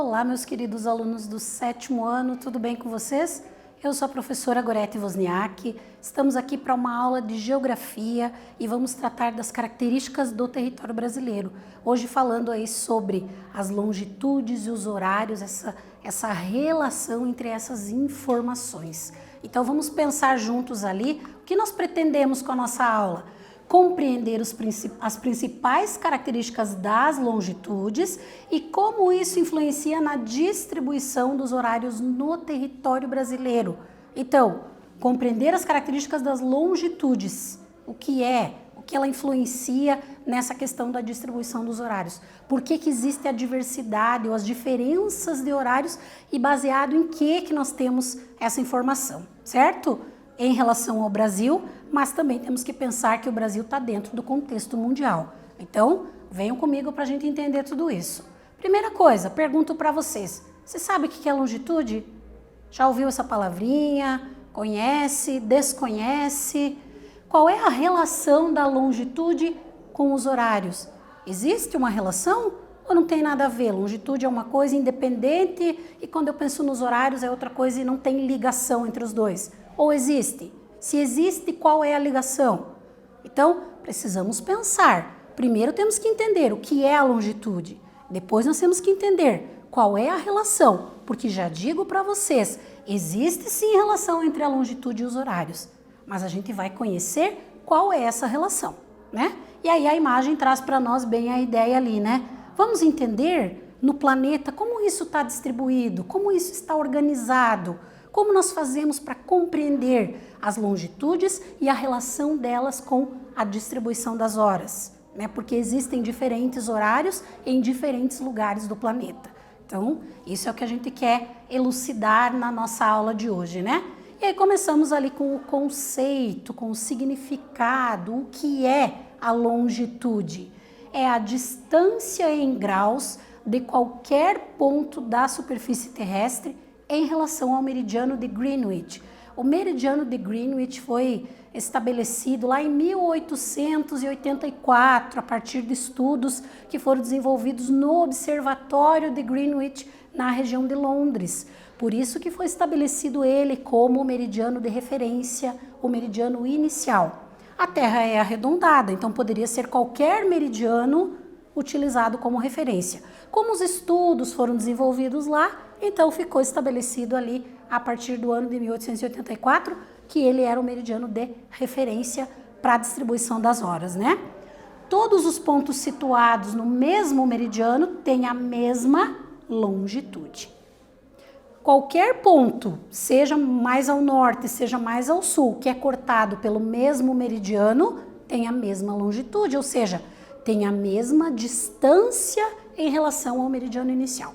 Olá, meus queridos alunos do 7º ano, tudo bem com vocês? Eu sou a professora Gorete Wozniak, estamos aqui para uma aula de geografia e vamos tratar das características do território brasileiro. Hoje falando aí sobre as longitudes e os horários, essa relação entre essas informações. Então vamos pensar juntos ali o que nós pretendemos com a nossa aula. Compreender as principais características das longitudes e como isso influencia na distribuição dos horários no território brasileiro. Então, compreender as características das longitudes, o que ela influencia nessa questão da distribuição dos horários. Por que existe a diversidade ou as diferenças de horários e baseado em que nós temos essa informação, certo? Em relação ao Brasil, mas também temos que pensar que o Brasil está dentro do contexto mundial. Então, venham comigo para a gente entender tudo isso. Primeira coisa, pergunto para vocês, você sabe o que é longitude? Já ouviu essa palavrinha? Conhece? Desconhece? Qual é a relação da longitude com os horários? Existe uma relação ou não tem nada a ver? Longitude é uma coisa independente e quando eu penso nos horários é outra coisa e não tem ligação entre os dois. Ou existe? Se existe, qual é a ligação? Então, precisamos pensar. Primeiro temos que entender o que é a longitude. Depois nós temos que entender qual é a relação. Porque já digo para vocês, existe sim relação entre a longitude e os horários. Mas a gente vai conhecer qual é essa relação, né? E aí a imagem traz para nós bem a ideia ali, né? Vamos entender no planeta como isso está distribuído, como isso está organizado. Como nós fazemos para compreender as longitudes e a relação delas com a distribuição das horas, né? Porque existem diferentes horários em diferentes lugares do planeta. Então, isso é o que a gente quer elucidar na nossa aula de hoje, né? E aí começamos ali com o conceito, com o significado, o que é a longitude? É a distância em graus de qualquer ponto da superfície terrestre em relação ao meridiano de Greenwich. O meridiano de Greenwich foi estabelecido lá em 1884, a partir de estudos que foram desenvolvidos no Observatório de Greenwich, na região de Londres. Por isso que foi estabelecido ele como o meridiano de referência, o meridiano inicial. A Terra é arredondada, então poderia ser qualquer meridiano utilizado como referência. Como os estudos foram desenvolvidos lá, então ficou estabelecido ali, a partir do ano de 1884, que ele era o meridiano de referência para a distribuição das horas, né? Todos os pontos situados no mesmo meridiano têm a mesma longitude. Qualquer ponto, seja mais ao norte, seja mais ao sul, que é cortado pelo mesmo meridiano, tem a mesma longitude, ou seja, tem a mesma distância em relação ao meridiano inicial,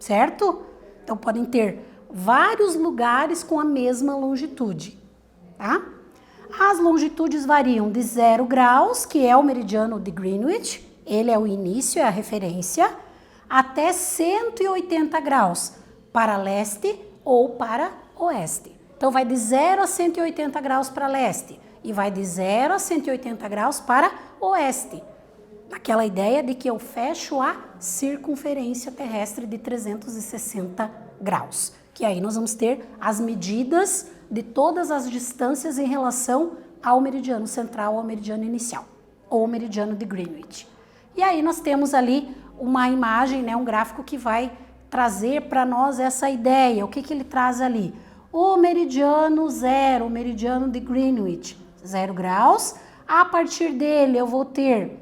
certo? Então, podem ter vários lugares com a mesma longitude, tá? As longitudes variam de 0 graus, que é o meridiano de Greenwich, ele é o início, é a referência, até 180 graus, para leste ou para oeste. Então, vai de 0 a 180 graus para leste e vai de 0 a 180 graus para oeste. Aquela ideia de que eu fecho a circunferência terrestre de 360 graus. Que aí nós vamos ter as medidas de todas as distâncias em relação ao meridiano central, ao meridiano inicial, ou meridiano de Greenwich. E aí nós temos ali uma imagem, né, um gráfico que vai trazer para nós essa ideia. O que ele traz ali? O meridiano zero, o meridiano de Greenwich, 0 graus. A partir dele eu vou ter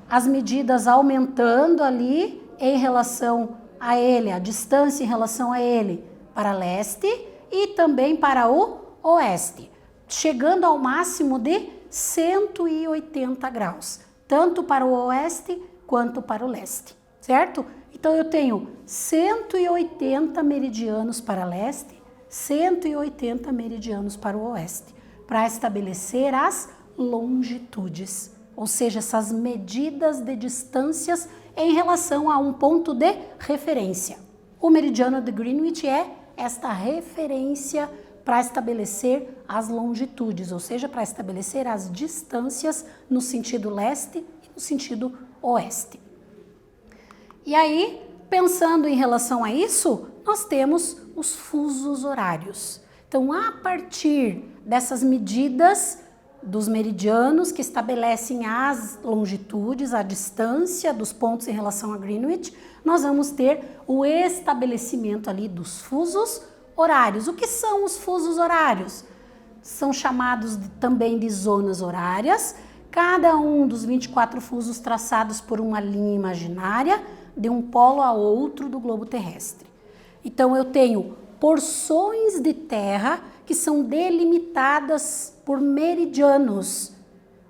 as medidas aumentando ali em relação a ele, a distância em relação a ele para leste e também para o oeste, chegando ao máximo de 180 graus, tanto para o oeste quanto para o leste, certo? Então eu tenho 180 meridianos para leste, 180 meridianos para o oeste, para estabelecer as longitudes. Ou seja, essas medidas de distâncias em relação a um ponto de referência. O meridiano de Greenwich é esta referência para estabelecer as longitudes, ou seja, para estabelecer as distâncias no sentido leste e no sentido oeste. E aí, Pensando em relação a isso, nós temos os fusos horários. Então, a partir dessas medidas dos meridianos que estabelecem as longitudes, a distância dos pontos em relação a Greenwich, nós vamos ter o estabelecimento ali dos fusos horários. O que são os fusos horários? São chamados também de zonas horárias, cada um dos 24 fusos traçados por uma linha imaginária de um polo a outro do globo terrestre. Então eu tenho porções de terra que são delimitadas por meridianos.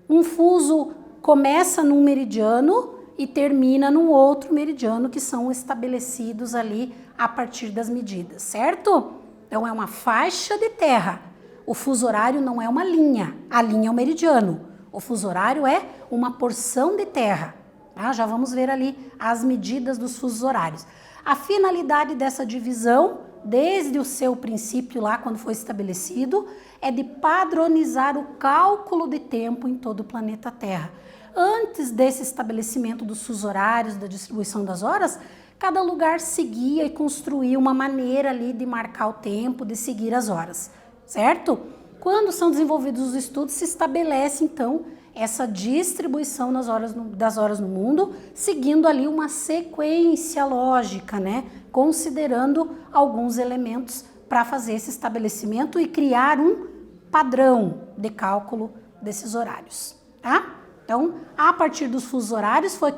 Um fuso começa num meridiano e termina num outro meridiano que são estabelecidos ali a partir das medidas, certo? Então é uma faixa de terra. O fuso horário não é uma linha, a linha é o meridiano. O fuso horário é uma porção de terra. Tá? Já vamos ver ali as medidas dos fusos horários. A finalidade dessa divisão, desde o seu princípio lá, quando foi estabelecido, é de padronizar o cálculo de tempo em todo o planeta Terra. Antes desse estabelecimento dos fusos horários, da distribuição das horas, cada lugar seguia e construía uma maneira ali de marcar o tempo, de seguir as horas, certo? Quando são desenvolvidos os estudos, se estabelece então essa distribuição das horas no mundo, seguindo ali uma sequência lógica, né? Considerando alguns elementos para fazer esse estabelecimento e criar um padrão de cálculo desses horários, tá? Então, a partir dos fusos horários foi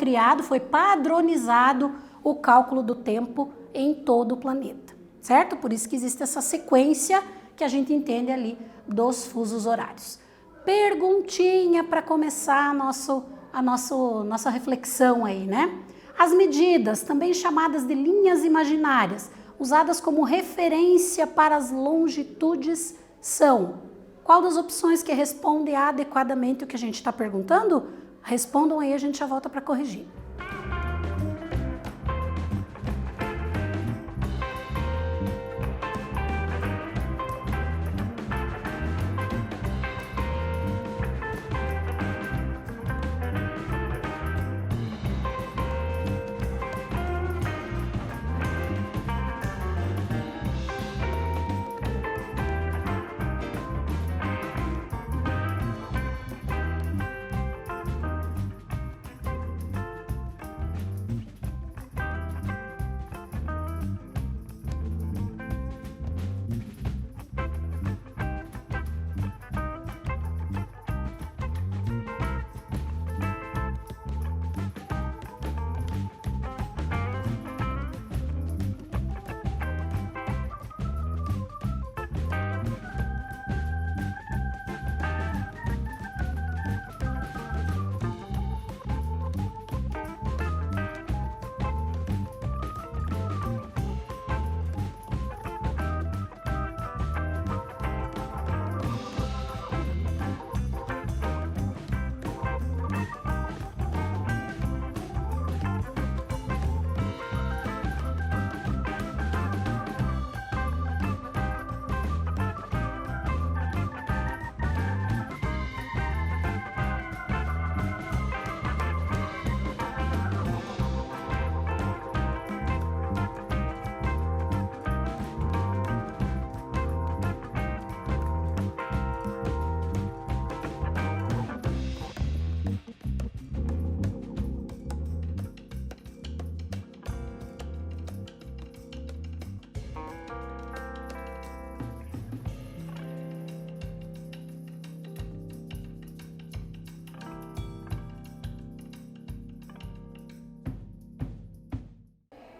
padronizado o cálculo do tempo em todo o planeta, certo? Por isso que existe essa sequência que a gente entende ali dos fusos horários. Perguntinha para começar a nossa reflexão aí, né? As medidas, também chamadas de linhas imaginárias, usadas como referência para as longitudes, são... Qual das opções que responde adequadamente o que a gente está perguntando? Respondam aí, a gente já volta para corrigir.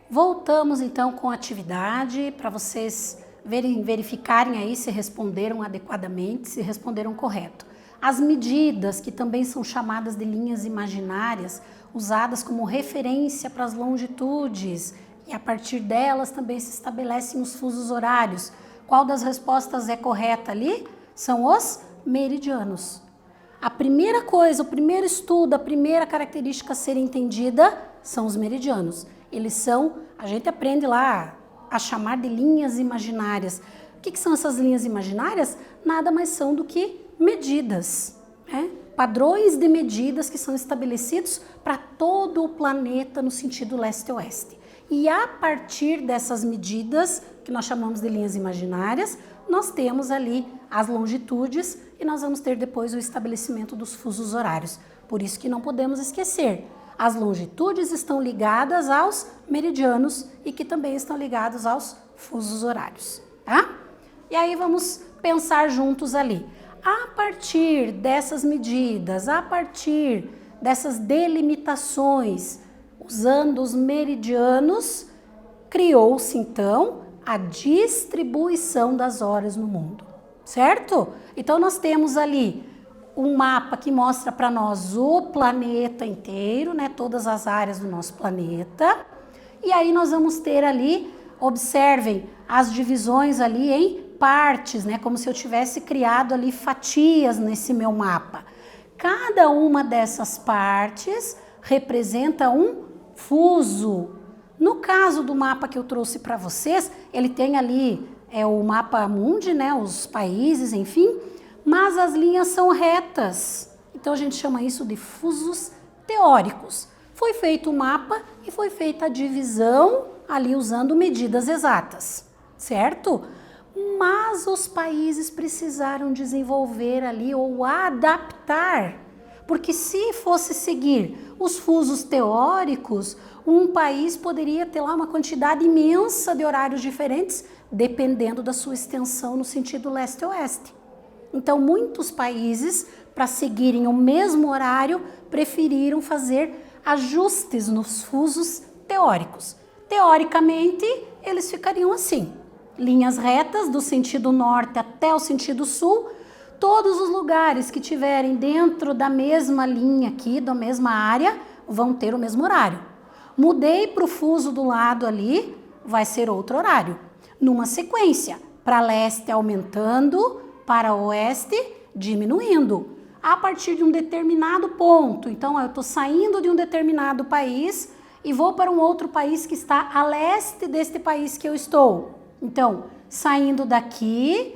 Voltamos então com a atividade para vocês verificarem aí se responderam adequadamente, se responderam correto. As medidas, que também são chamadas de linhas imaginárias, usadas como referência para as longitudes, e a partir delas também se estabelecem os fusos horários. Qual das respostas é correta ali? São os meridianos. A primeira coisa, o primeiro estudo, a primeira característica a ser entendida são os meridianos. Eles são, a gente aprende lá a chamar de linhas imaginárias. O que são essas linhas imaginárias? Nada mais são do que medidas, né? Padrões de medidas que são estabelecidos para todo o planeta no sentido leste-oeste. E a partir dessas medidas, que nós chamamos de linhas imaginárias, nós temos ali as longitudes e nós vamos ter depois o estabelecimento dos fusos horários. Por isso que não podemos esquecer, as longitudes estão ligadas aos meridianos e que também estão ligados aos fusos horários, tá? E aí vamos pensar juntos ali. A partir dessas medidas, a partir dessas delimitações, usando os meridianos, criou-se então a distribuição das horas no mundo, certo? Então nós temos ali um mapa que mostra para nós o planeta inteiro, né, todas as áreas do nosso planeta. E aí nós vamos ter ali, observem as divisões ali em partes, né, como se eu tivesse criado ali fatias nesse meu mapa. Cada uma dessas partes representa um fuso. No caso do mapa que eu trouxe para vocês, ele tem ali o mapa mundi, né, os países, enfim, mas as linhas são retas. Então a gente chama isso de fusos teóricos. Foi feito o mapa e foi feita a divisão ali usando medidas exatas, certo? Mas os países precisaram desenvolver ali ou adaptar, porque se fosse seguir os fusos teóricos, um país poderia ter lá uma quantidade imensa de horários diferentes, dependendo da sua extensão no sentido leste-oeste. Então, muitos países, para seguirem o mesmo horário, preferiram fazer ajustes nos fusos teóricos. Teoricamente, eles ficariam assim, linhas retas do sentido norte até o sentido sul. Todos os lugares que tiverem dentro da mesma linha aqui, da mesma área, vão ter o mesmo horário. Mudei para o fuso do lado ali, vai ser outro horário. Numa sequência, para leste aumentando, para oeste diminuindo. A partir de um determinado ponto, então eu estou saindo de um determinado país e vou para um outro país que está a leste deste país que eu estou. Então, saindo daqui,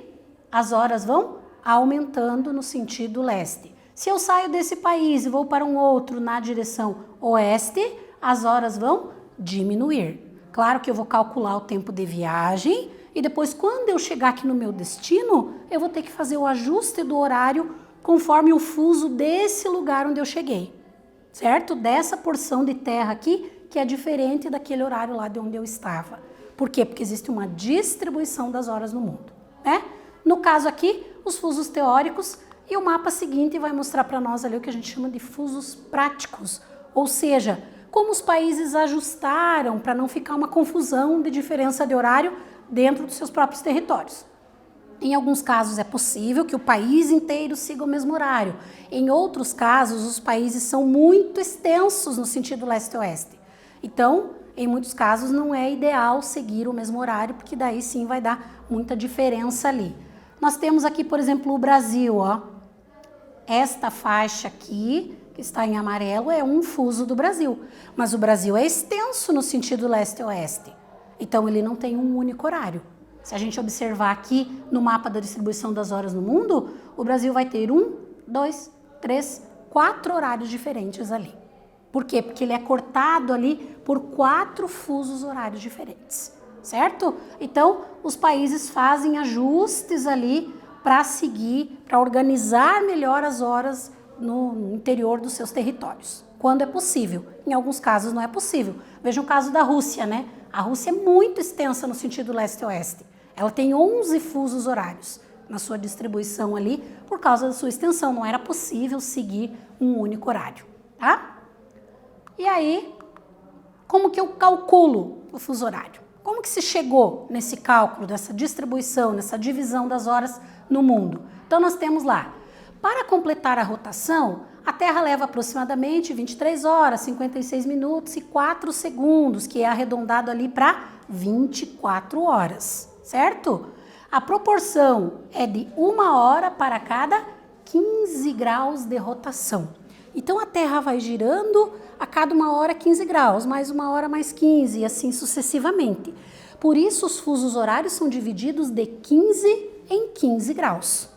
as horas vão aumentando no sentido leste. Se eu saio desse país e vou para um outro na direção oeste, as horas vão diminuir. Claro que eu vou calcular o tempo de viagem e depois, quando eu chegar aqui no meu destino, eu vou ter que fazer o ajuste do horário conforme o fuso desse lugar onde eu cheguei, certo? Dessa porção de terra aqui, que é diferente daquele horário lá de onde eu estava. Por quê? Porque existe uma distribuição das horas no mundo, né? No caso aqui, os fusos teóricos, e o mapa seguinte vai mostrar para nós ali o que a gente chama de fusos práticos, ou seja, como os países ajustaram para não ficar uma confusão de diferença de horário dentro dos seus próprios territórios. Em alguns casos é possível que o país inteiro siga o mesmo horário. Em outros casos, os países são muito extensos no sentido leste-oeste. Então, em muitos casos, não é ideal seguir o mesmo horário, porque daí sim vai dar muita diferença ali. Nós temos aqui, por exemplo, o Brasil, ó. Esta faixa aqui, que está em amarelo, é um fuso do Brasil. Mas o Brasil é extenso no sentido leste-oeste. Então, ele não tem um único horário. Se a gente observar aqui no mapa da distribuição das horas no mundo, o Brasil vai ter 1, 2, 3, 4 horários diferentes ali. Por quê? Porque ele é cortado ali por 4 fusos horários diferentes, certo? Então, os países fazem ajustes ali para seguir, para organizar melhor as horas no interior dos seus territórios, quando é possível. Em alguns casos não é possível. Veja o caso da Rússia, né? A Rússia é muito extensa no sentido leste-oeste. Ela tem 11 fusos horários na sua distribuição ali, por causa da sua extensão. Não era possível seguir um único horário, tá? E aí, como que eu calculo o fuso horário? Como que se chegou nesse cálculo, dessa distribuição, nessa divisão das horas no mundo? Então, nós temos lá, para completar a rotação, a Terra leva aproximadamente 23 horas, 56 minutos e 4 segundos, que é arredondado ali para 24 horas, certo? A proporção é de 1 hora para cada 15 graus de rotação. Então, a Terra vai girando a cada 1 hora 15 graus, mais 1 hora mais 15 e assim sucessivamente. Por isso, os fusos horários são divididos de 15 em 15 graus.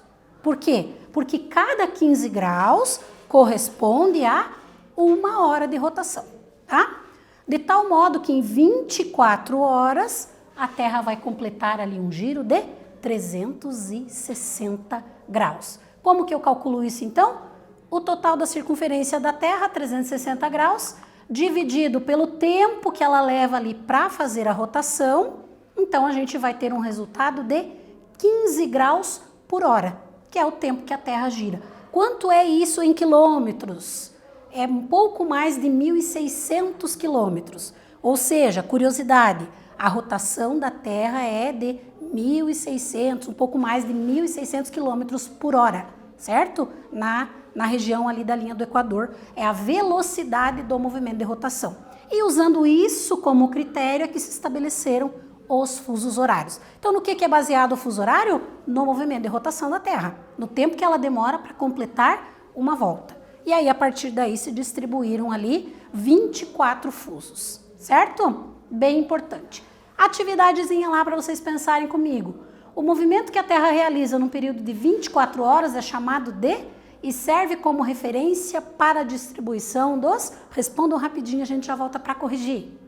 Por quê? Porque cada 15 graus corresponde a 1 hora de rotação, tá? De tal modo que em 24 horas a Terra vai completar ali um giro de 360 graus. Como que eu calculo isso então? O total da circunferência da Terra, 360 graus, dividido pelo tempo que ela leva ali para fazer a rotação, então a gente vai ter um resultado de 15 graus por hora, que é o tempo que a Terra gira. Quanto é isso em quilômetros? É um pouco mais de 1.600 quilômetros. Ou seja, curiosidade, a rotação da Terra é de 1.600, um pouco mais de 1.600 quilômetros por hora, certo? Na região ali da linha do Equador, é a velocidade do movimento de rotação. E usando isso como critério é que se estabeleceram os fusos horários. Então, no que é baseado o fuso horário? No movimento de rotação da Terra, no tempo que ela demora para completar uma volta. E aí, a partir daí, se distribuíram ali 24 fusos, certo? Bem importante. Atividadezinha lá para vocês pensarem comigo. O movimento que a Terra realiza num período de 24 horas é chamado de e serve como referência para a distribuição dos... Respondam rapidinho, a gente já volta para corrigir.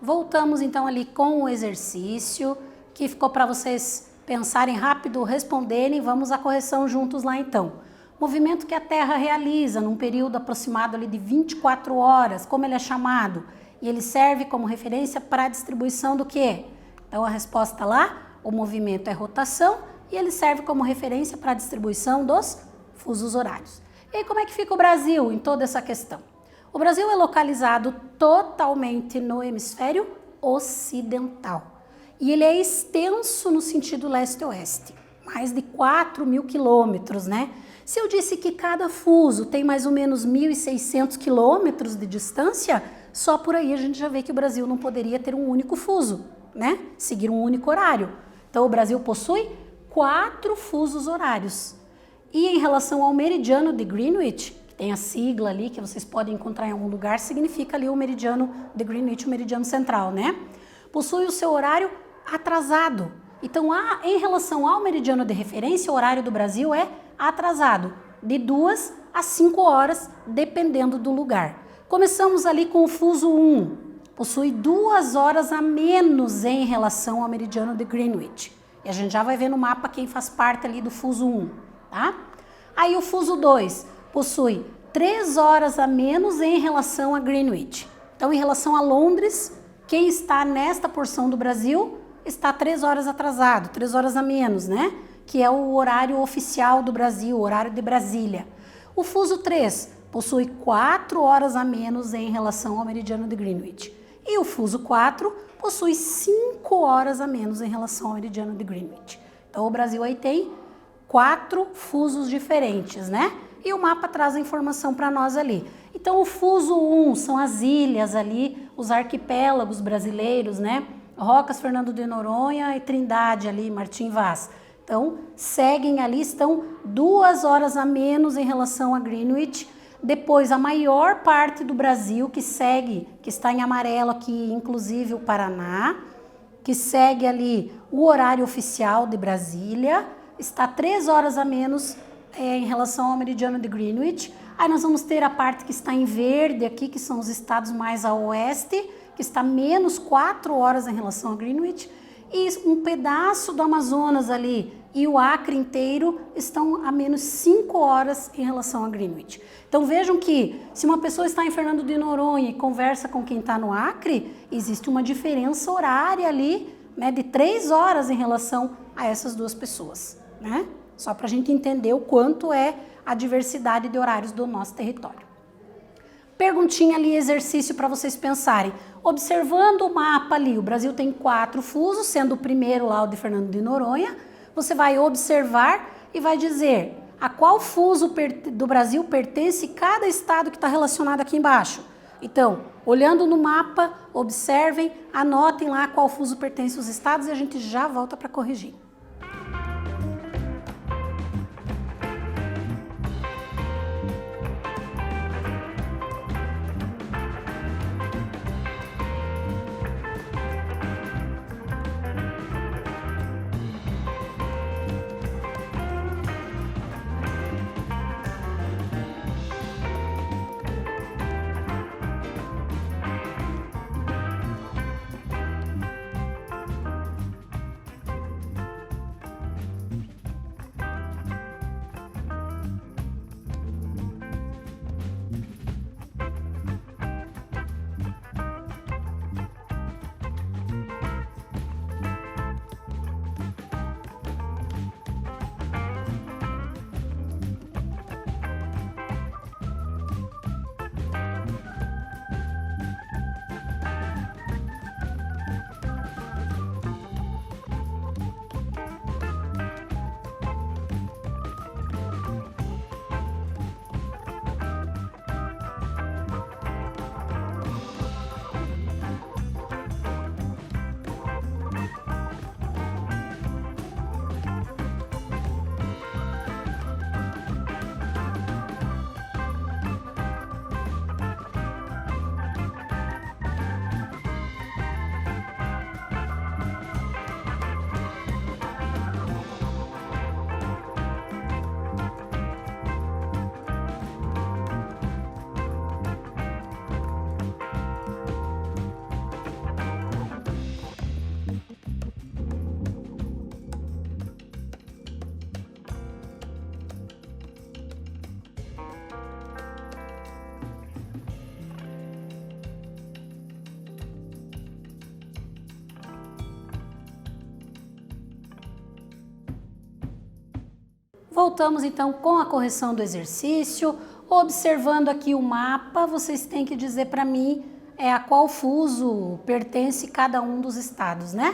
Voltamos então ali com o exercício, que ficou para vocês pensarem rápido, responderem. Vamos à correção juntos lá então. Movimento que a Terra realiza num período aproximado ali de 24 horas, como ele é chamado? E ele serve como referência para a distribuição do quê? Então a resposta lá, o movimento é rotação e ele serve como referência para a distribuição dos fusos horários. E aí, como é que fica o Brasil em toda essa questão? O Brasil é localizado totalmente no hemisfério ocidental e ele é extenso no sentido leste-oeste, mais de 4.000 quilômetros, né? Se eu disse que cada fuso tem mais ou menos 1.600 quilômetros de distância, só por aí a gente já vê que o Brasil não poderia ter um único fuso, né? Seguir um único horário. Então o Brasil possui 4 fusos horários. E em relação ao meridiano de Greenwich, que tem a sigla ali que vocês podem encontrar em algum lugar, significa ali o meridiano de Greenwich, o meridiano central, né? Possui o seu horário atrasado. Então, em relação ao meridiano de referência, o horário do Brasil é atrasado, de 2 a 5 horas, dependendo do lugar. Começamos ali com o fuso 1, possui 2 horas a menos em relação ao meridiano de Greenwich. E a gente já vai ver no mapa quem faz parte ali do fuso 1, tá? Aí o fuso 2 possui 3 horas a menos em relação a Greenwich. Então, em relação a Londres, quem está nesta porção do Brasil está 3 horas atrasado, 3 horas a menos, né? Que é o horário oficial do Brasil, o horário de Brasília. O fuso 3 possui 4 horas a menos em relação ao meridiano de Greenwich. E o fuso 4 possui 5 horas a menos em relação ao meridiano de Greenwich. Então o Brasil aí tem 4 fusos diferentes, né? E o mapa traz a informação para nós ali. Então o fuso 1 são as ilhas ali, os arquipélagos brasileiros, né? Rocas, Fernando de Noronha e Trindade ali, Martim Vaz. Então seguem ali, estão 2 horas a menos em relação a Greenwich. Depois a maior parte do Brasil que segue, que está em amarelo aqui, inclusive o Paraná, que segue ali o horário oficial de Brasília, está 3 horas a menos em relação ao meridiano de Greenwich. Aí nós vamos ter a parte que está em verde aqui, que são os estados mais a oeste, que está menos 4 horas em relação a Greenwich, e um pedaço do Amazonas ali e o Acre inteiro estão a menos 5 horas em relação a Greenwich. Então vejam que se uma pessoa está em Fernando de Noronha e conversa com quem está no Acre, existe uma diferença horária ali, né, de 3 horas em relação a essas duas pessoas, né? Só para a gente entender o quanto é a diversidade de horários do nosso território. Perguntinha ali, exercício para vocês pensarem. Observando o mapa ali, o Brasil tem 4 fusos, sendo o primeiro lá o de Fernando de Noronha. Você vai observar e vai dizer a qual fuso do Brasil pertence cada estado que está relacionado aqui embaixo. Então, olhando no mapa, observem, anotem lá qual fuso pertence aos estados e a gente já volta para corrigir. Voltamos então com a correção do exercício. Observando aqui o mapa, vocês têm que dizer para mim a qual fuso pertence cada um dos estados, né?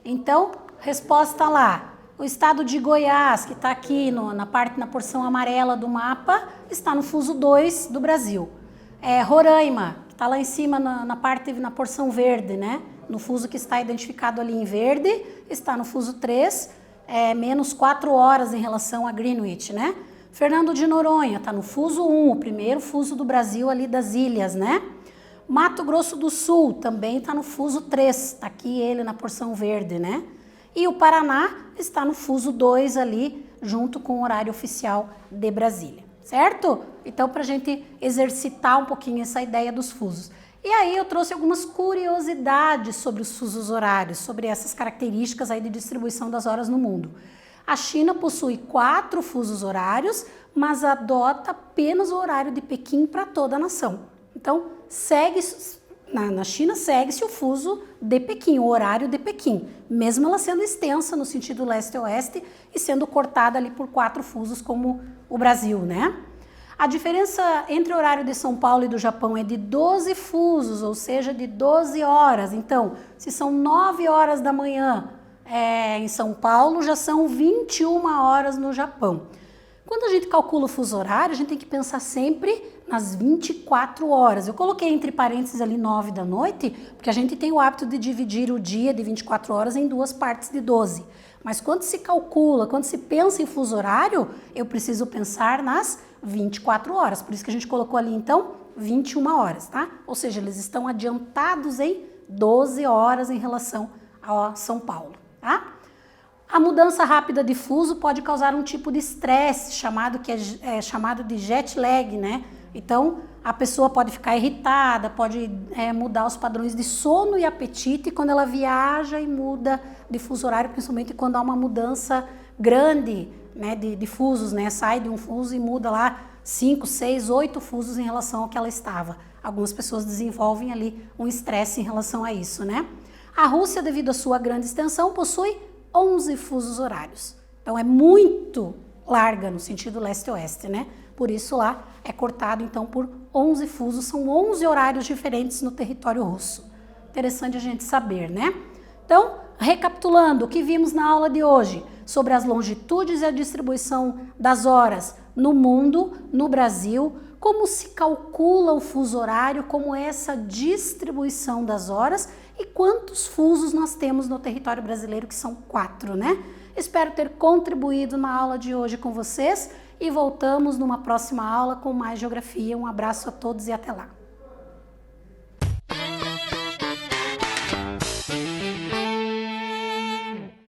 Então, resposta lá. O estado de Goiás, que está aqui na porção amarela do mapa, está no fuso 2 do Brasil. Roraima, que está lá em cima na porção verde, né? No fuso que está identificado ali em verde, está no fuso 3, menos 4 horas em relação a Greenwich, né? Fernando de Noronha está no fuso 1, o primeiro fuso do Brasil ali das ilhas, né? Mato Grosso do Sul também está no fuso 3, está aqui ele na porção verde, né? E o Paraná está no fuso 2 ali, junto com o horário oficial de Brasília, certo? Então, para a gente exercitar um pouquinho essa ideia dos fusos. E aí eu trouxe algumas curiosidades sobre os fusos horários, sobre essas características aí de distribuição das horas no mundo. A China possui 4 fusos horários, mas adota apenas o horário de Pequim para toda a nação. Então, na China segue-se o fuso de Pequim, o horário de Pequim, mesmo ela sendo extensa no sentido leste-oeste e sendo cortada ali por 4 fusos como o Brasil, né? A diferença entre o horário de São Paulo e do Japão é de 12 fusos, ou seja, de 12 horas. Então, se são 9 horas da manhã em São Paulo, já são 21 horas no Japão. Quando a gente calcula o fuso horário, a gente tem que pensar sempre nas 24 horas. Eu coloquei entre parênteses ali 9 da noite, porque a gente tem o hábito de dividir o dia de 24 horas em duas partes de 12. Mas quando se calcula, quando se pensa em fuso horário, eu preciso pensar nas 24 horas. Por isso que a gente colocou ali, então, 21 horas, tá? Ou seja, eles estão adiantados em 12 horas em relação a São Paulo, tá? A mudança rápida de fuso pode causar um tipo de estresse, chamado de jet lag, né? Então, a pessoa pode ficar irritada, pode mudar os padrões de sono e apetite quando ela viaja e muda de fuso horário, principalmente quando há uma mudança grande, né, de fusos, né? Sai de um fuso e muda lá 5, 6, 8 fusos em relação ao que ela estava. Algumas pessoas desenvolvem ali um estresse em relação a isso, né? A Rússia, devido à sua grande extensão, possui 11 fusos horários. Então é muito larga no sentido leste-oeste, né? Por isso lá é cortado então por 11 fusos, são 11 horários diferentes no território russo. Interessante a gente saber, né? Então, recapitulando o que vimos na aula de hoje sobre as longitudes e a distribuição das horas no mundo, no Brasil, como se calcula o fuso horário, como é essa distribuição das horas e quantos fusos nós temos no território brasileiro, que são 4, né? Espero ter contribuído na aula de hoje com vocês e voltamos numa próxima aula com mais geografia. Um abraço a todos e até lá!